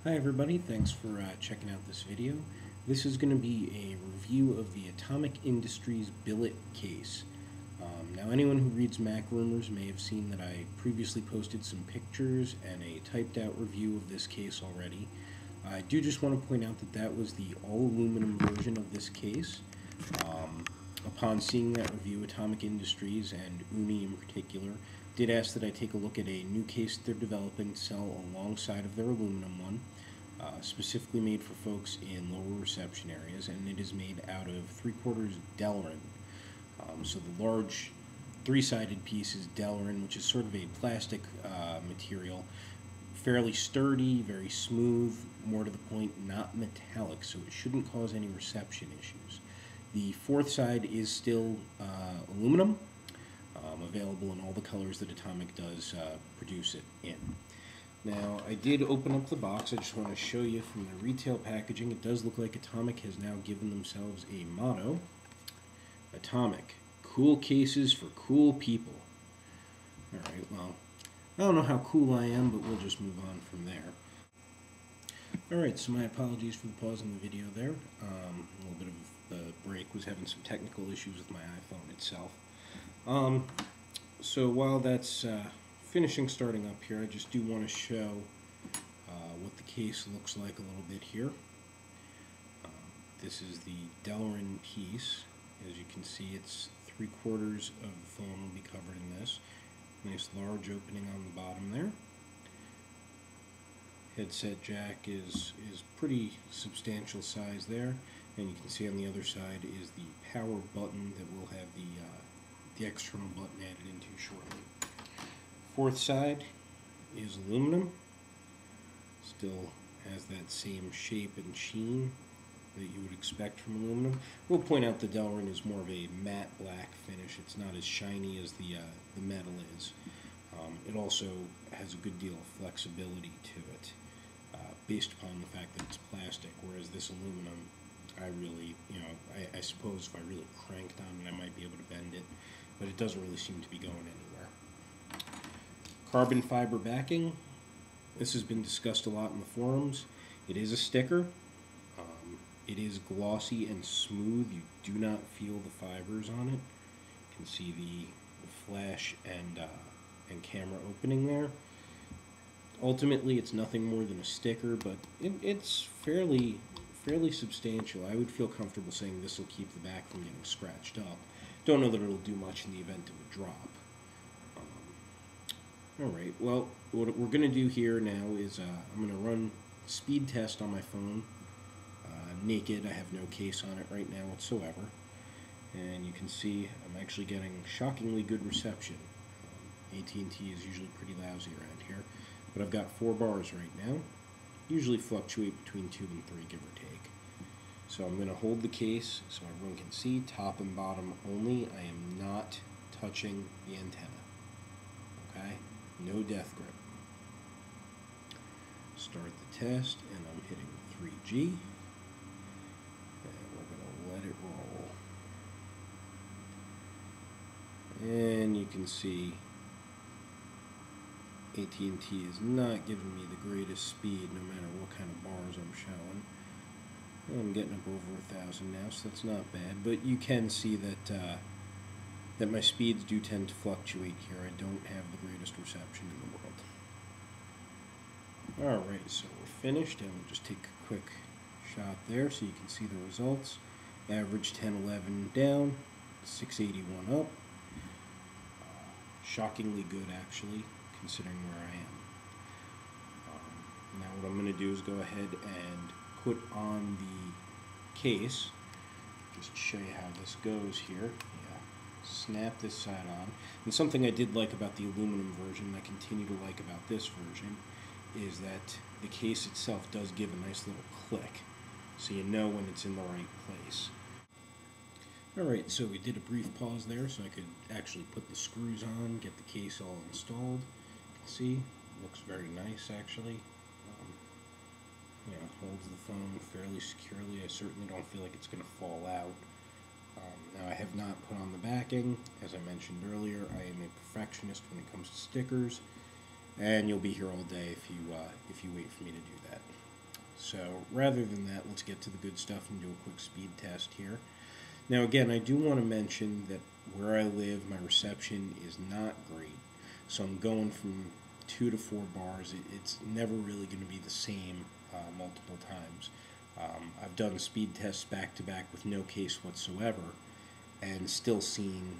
Hi everybody, thanks for checking out this video. This is going to be a review of the Atomic Industries Billet case. Now anyone who reads Mac Rumors may have seen that I previously posted some pictures and a typed out review of this case already. I do just want to point out that that was the all aluminum version of this case. Upon seeing that review, Atomic Industries, and Unni in particular, did ask that I take a look at a new case that they're developing to sell alongside of their aluminum one, specifically made for folks in lower reception areas, and it is made out of 3/4 delrin. So the large three-sided piece is delrin, which is sort of a plastic material, fairly sturdy, very smooth, more to the point, not metallic, so it shouldn't cause any reception issues. The fourth side is still aluminum, available in all the colors that Atomic does produce it in. Now, I did open up the box. I just want to show you from the retail packaging. It does look like Atomic has now given themselves a motto. Atomic, cool cases for cool people. Alright, well, I don't know how cool I am, but we'll just move on from there. Alright, so my apologies for the pause in the video there. A little bit of a break, was having some technical issues with my iPhone itself. So while that's starting up here, I just do want to show what the case looks like a little bit here. This is the delrin piece. As you can see, it's 3/4 of the foam will be covered in this. Nice large opening on the bottom there. Headset jack is pretty substantial size there, and you can see on the other side is the power button that will have the external button added into shortly. Fourth side is aluminum. Still has that same shape and sheen that you would expect from aluminum. We'll point out the delrin is more of a matte black finish. It's not as shiny as the metal is. It also has a good deal of flexibility to it, based upon the fact that it's plastic, whereas this aluminum, I really, I suppose if I really cranked on it, I might be able to bend it, but it doesn't really seem to be going anywhere. Carbon fiber backing. This has been discussed a lot in the forums. It is a sticker. It is glossy and smooth. You do not feel the fibers on it. You can see the flash and camera opening there. Ultimately, it's nothing more than a sticker, but it's fairly substantial. I would feel comfortable saying this will keep the back from getting scratched up. Don't know that it'll do much in the event of a drop. Alright, well, what we're going to do here now is I'm going to run a speed test on my phone. Naked, I have no case on it right now whatsoever. And you can see I'm actually getting shockingly good reception. AT&T is usually pretty lousy around here, but I've got 4 bars right now. Usually fluctuate between 2 and 3, give or take. So I'm going to hold the case so everyone can see, top and bottom only. I am not touching the antenna. Okay? No death grip. Start the test, and I'm hitting 3G. And we're going to let it roll. And you can see AT&T is not giving me the greatest speed no matter what kind of bars I'm showing. I'm getting up over 1,000 now, so that's not bad. But you can see that that my speeds do tend to fluctuate here. I don't have the greatest reception in the world. Alright, so we're finished, and we'll just take a quick shot there so you can see the results. Average 1011 down, 681 up. Shockingly good, actually, considering where I am. Now what I'm going to do is go ahead and put on the case, just show you how this goes here. Snap this side on. And something I did like about the aluminum version, and I continue to like about this version, is that the case itself does give a nice little click, so you know when it's in the right place. Alright, so we did a brief pause there so I could actually put the screws on, get the case all installed. You can see, it looks very nice actually. Holds the phone fairly securely. I certainly don't feel like it's going to fall out. Now I have not put on the backing. As I mentioned earlier, I am a perfectionist when it comes to stickers, and you'll be here all day if you wait for me to do that. So rather than that, let's get to the good stuff and do a quick speed test here. Now again, I do want to mention that where I live, my reception is not great. So I'm going from 2 to 4 bars. It's never really going to be the same multiple times. I've done speed tests back to back with no case whatsoever, and still seen,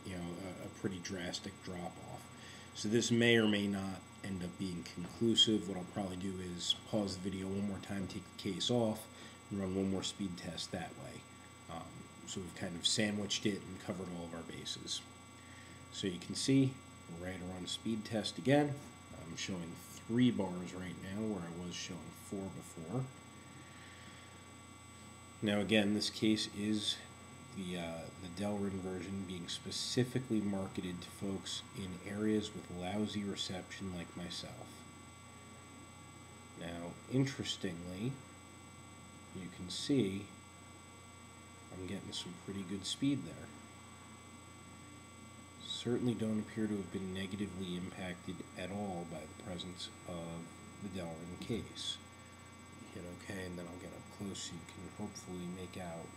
a pretty drastic drop off. So this may or may not end up being conclusive. What I'll probably do is pause the video one more time, take the case off, and run one more speed test that way. So we've kind of sandwiched it and covered all of our bases. So you can see we're ready to run a speed test again. I'm showing 3 bars right now where I was showing 4 before. Now again, this case is the delrin version, being specifically marketed to folks in areas with lousy reception like myself. Now, interestingly, you can see I'm getting some pretty good speed there. Certainly don't appear to have been negatively impacted at all by the presence of the delrin case. Hit OK, and then I'll get up close so you can hopefully make out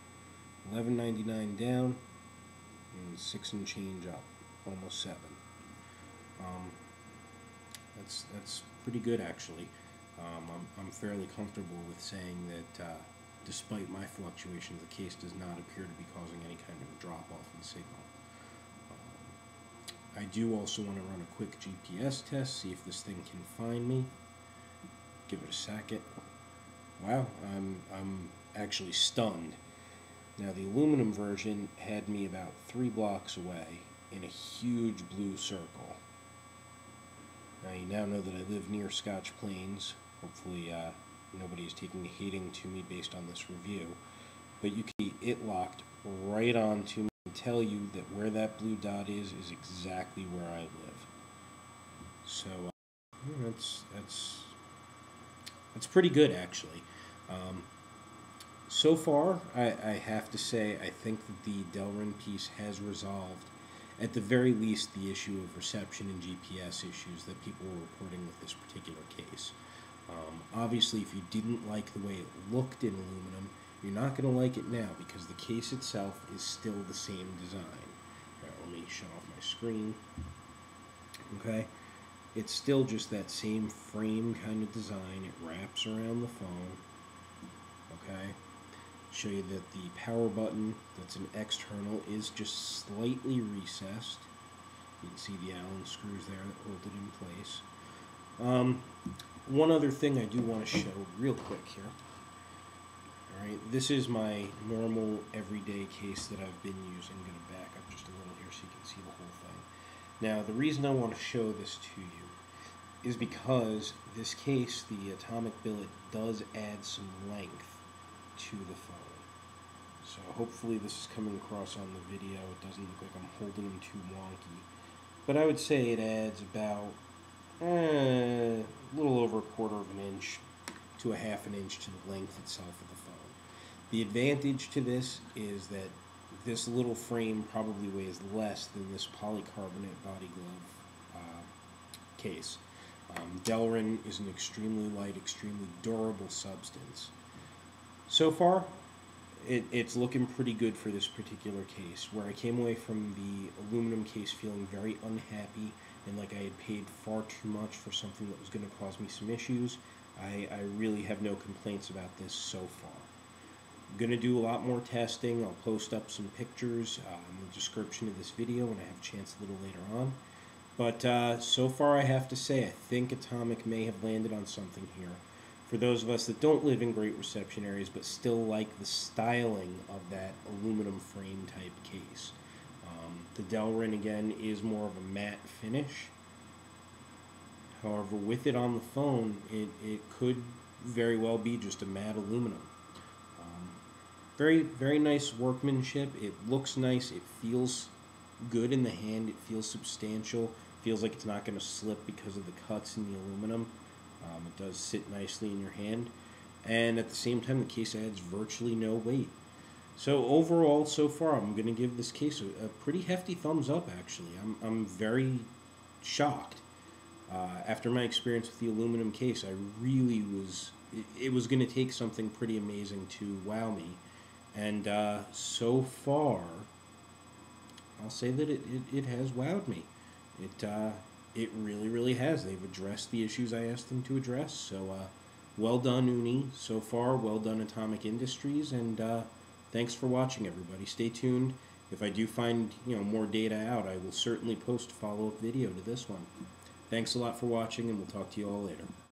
11.99 down and 6 and change up, almost 7. That's pretty good actually. I'm fairly comfortable with saying that despite my fluctuations, the case does not appear to be causing any kind of drop-off in signal. I do also want to run a quick GPS test, see if this thing can find me. Give it a second. Wow, I'm actually stunned. Now the aluminum version had me about 3 blocks away in a huge blue circle. Now you now know that I live near Scotch Plains. Hopefully nobody is taking a hating to me based on this review. But you can see it locked right on to me and tell you that where that blue dot is exactly where I live. So that's pretty good actually. So far, I have to say, I think that the delrin piece has resolved, at the very least, the issue of reception and GPS issues that people were reporting with this particular case. Obviously, if you didn't like the way it looked in aluminum, you're not going to like it now because the case itself is still the same design. Right, let me shut off my screen. Okay, it's still just that same frame kind of design. It wraps around the phone. Okay, show you that the power button that's an external is just slightly recessed. You can see the Allen screws there that hold it in place. One other thing I do want to show real quick here. Alright, this is my normal everyday case that I've been using. I'm going to back up just a little here so you can see the whole thing. Now, the reason I want to show this to you is because this case, the Atomic Billet, does add some length to the phone. So hopefully this is coming across on the video. It doesn't look like I'm holding them too wonky. But I would say it adds about a little over 1/4 of an inch to 1/2 an inch to the length itself of the phone. The advantage to this is that this little frame probably weighs less than this polycarbonate body glove case. Delrin is an extremely light, extremely durable substance. So far, it's looking pretty good for this particular case, where I came away from the aluminum case feeling very unhappy and like I had paid far too much for something that was going to cause me some issues. I really have no complaints about this so far. I'm going to do a lot more testing. I'll post up some pictures in the description of this video when I have a chance a little later on. But so far I have to say I think Atomic may have landed on something here. For those of us that don't live in great reception areas but still like the styling of that aluminum frame type case. The delrin again is more of a matte finish. However, with it on the phone, it could very well be just a matte aluminum. Very, very nice workmanship. It looks nice. It feels good in the hand. It feels substantial. Feels like it's not going to slip because of the cuts in the aluminum. It does sit nicely in your hand. And at the same time, the case adds virtually no weight. So overall, so far, I'm going to give this case a pretty hefty thumbs up, actually. I'm very shocked. After my experience with the aluminum case, I really was it was going to take something pretty amazing to wow me. And so far, I'll say that it has wowed me. It really, really has. They've addressed the issues I asked them to address. So well done, Unni, so far. Well done, Atomic Industries. And thanks for watching, everybody. Stay tuned. If I do find more data out, I will certainly post a follow-up video to this one. Thanks a lot for watching, and we'll talk to you all later.